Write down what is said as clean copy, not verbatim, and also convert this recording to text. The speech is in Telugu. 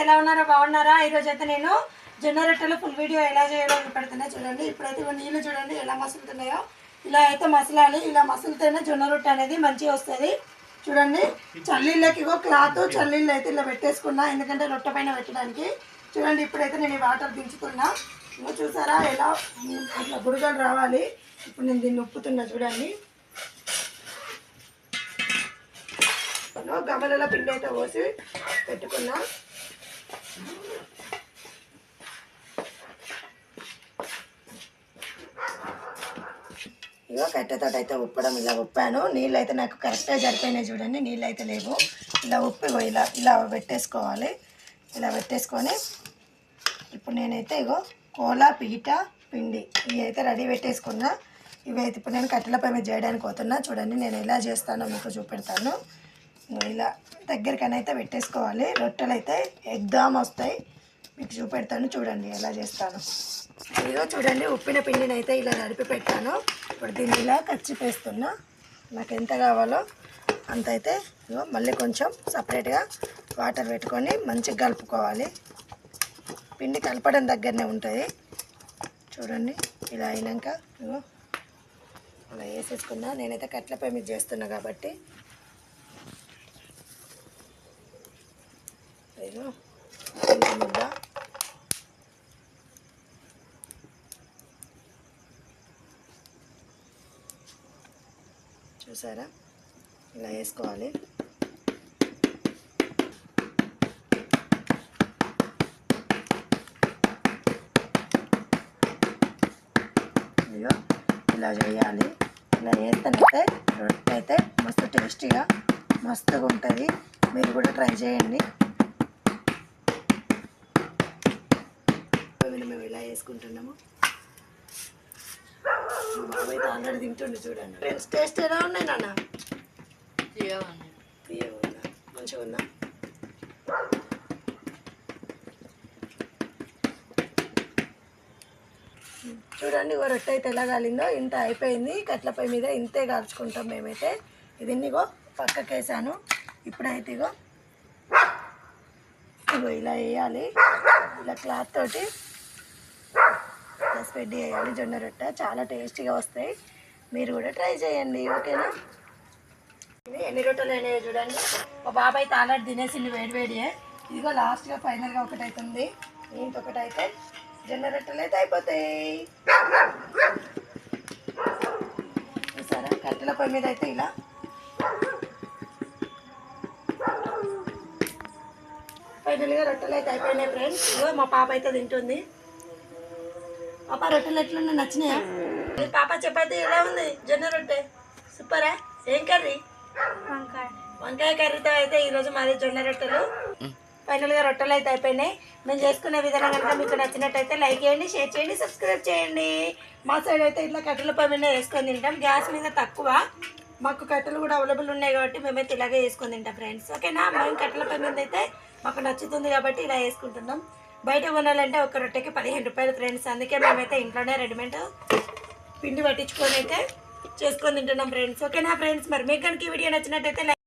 ఎలా ఉన్నారో బాగున్నారా? ఈరోజు అయితే నేను జొన్న రొట్టెలు ఫుల్ వీడియో ఎలా చేయాలో పెడుతున్నా చూడండి. ఇప్పుడైతే నీళ్ళు చూడండి ఎలా మసులుతున్నాయో. ఇలా అయితే మసలాలి. ఇలా మసులుతేనే జొన్న రొట్టె అనేది మంచిగా వస్తుంది. చూడండి చల్లీళ్ళకి క్లాత్ చల్లీళ్ళు అయితే ఇలా పెట్టేసుకున్నా, ఎందుకంటే రొట్టె పైన పెట్టడానికి. చూడండి ఇప్పుడైతే నేను ఈ వాటర్ దించుతున్నా. చూసారా ఎలా అట్లా బుడగలు రావాలి. ఇప్పుడు నేను దీన్ని ఉప్పుతున్నా చూడండి. గమలలో పిండి అయితే పోసి పెట్టుకున్నా. ఇగో కట్టెతో అయితే ఉప్పడం ఇలా ఉప్పాను. నీళ్ళు అయితే నాకు కరెక్ట్గా సరిపోయినాయి చూడండి. నీళ్ళు అయితే లేవు. ఇలా ఉప్పు ఇలా ఇలా పెట్టేసుకోవాలి. ఇలా పెట్టేసుకొని ఇప్పుడు నేనైతే కోలా పీట పిండి ఇవి అయితే రెడీ పెట్టేసుకున్నా. ఇవి అయితే ఇప్పుడు నేను కట్టెలపై మీద చేయడానికి పోతున్నా. చూడండి నేను ఎలా చేస్తానో మీకు చూపెడతాను. ఇలా దగ్గరికైనా అయితే పెట్టేసుకోవాలి. రొట్టెలు అయితే ఎగ్దాం వస్తాయి. మీకు చూపెడతాను చూడండి ఎలా చేస్తాను. ఇదిగో చూడండి ఉప్పిన పిండిని అయితే ఇలా నడిపి పెట్టాను. ఇప్పుడు దీన్ని ఇలా కచ్చిపేస్తున్నా. నాకు ఎంత కావాలో అంత అయితే మళ్ళీ కొంచెం సపరేట్గా వాటర్ పెట్టుకొని మంచిగా కలుపుకోవాలి. పిండి కలపడం దగ్గరనే ఉంటుంది చూడండి. ఇలా అయినాక అలా వేసేసుకున్నా. నేనైతే కట్లపై మీద చేస్తున్నా కాబట్టి ముద్ద చూసారా ఇలా వేసుకోవాలి. ఇదిగో ఇలా చేయాలి. ఇలా చేస్తేనైతే రొట్టె అయితే మస్తు టేస్టీగా మస్తుగా ఉంటుంది. మీరు కూడా ట్రై చేయండి. మేము ఇలా వేసుకుంటున్నాము. బాబు అయితే ఆల్రెడీ తింటుండే చూడండి. ఫ్రెండ్స్ టేస్ట్ ఎలా ఉన్నాయి నాన్న? తీయగా ఉన్నా మంచిగా ఉన్నా. చూడండి రొట్టె అయితే ఎలా కాలిందో. ఇంత అయిపోయింది. కట్లపై మీద ఇంతే కాల్చుకుంటాం మేమైతే. ఇది పక్కకి వేసాను. ఇప్పుడైతే ఇలా వేయాలి. ఇలా క్లాత్ తోటి స్ప్రెడ్ చేయాలి. జొన్న రొట్టె చాలా టేస్టీగా వస్తాయి. మీరు కూడా ట్రై చేయండి. ఓకేనా? ఎన్ని రొట్టెలు అయినాయో చూడండి. మా బాబు అయితే ఆల్రెడీ తినేసింది వేడియే. ఇదిగో లాస్ట్గా ఫైనల్గా ఒకటి అవుతుంది. ఇంకొకటి అయితే జొన్న రొట్టెలు అయితే అయిపోతాయి. చూసారా కట్టెల పొయ్యి మీద అయితే ఇలా ఫైనల్గా రొట్టెలు అయితే అయిపోయినాయి ఫ్రెండ్స్. ఇదిగో మా పాప అయితే తింటుంది. పాప రొట్టెలు ఎట్లున్నా నచ్చినాయా? పాప చపాతి ఎలా ఉంది? జొన్న రొట్టె సూపరా? ఏం కర్రీ? వంకాయ కర్రీతో అయితే ఈరోజు మాది జొన్న రొట్టెలు. ఫైనల్గా రొట్టెలు అయితే అయిపోయినాయి. మేము చేసుకునే విధానం కనుక మీకు నచ్చినట్టయితే లైక్ చేయండి, షేర్ చేయండి, సబ్స్క్రైబ్ చేయండి. మా సైడ్ అయితే ఇట్లా కట్టెల పొయ్యి మీద వేసుకొని తింటాం. గ్యాస్ మీద తక్కువ. మాకు కట్టెలు కూడా అవైలబుల్ ఉన్నాయి కాబట్టి మేమైతే ఇలాగే వేసుకొని తింటాం ఫ్రెండ్స్. ఓకేనా? మేము కట్టెల పొయ్యి మీద అయితే మాకు నచ్చుతుంది కాబట్టి ఇలా వేసుకుంటున్నాం. బయట కొనాలంటే ఒక రొట్టెకి 15 రూపాయలు ఫ్రెండ్స్. అందుకే మేమైతే ఇంట్లోనే రెడీమేడ్ పిండి పట్టించుకొని అయితే చేసుకొని తింటున్నాం ఫ్రెండ్స్. ఓకేనా ఫ్రెండ్స్? మరి మీకు కనుక ఈ వీడియో నచ్చినట్టయితే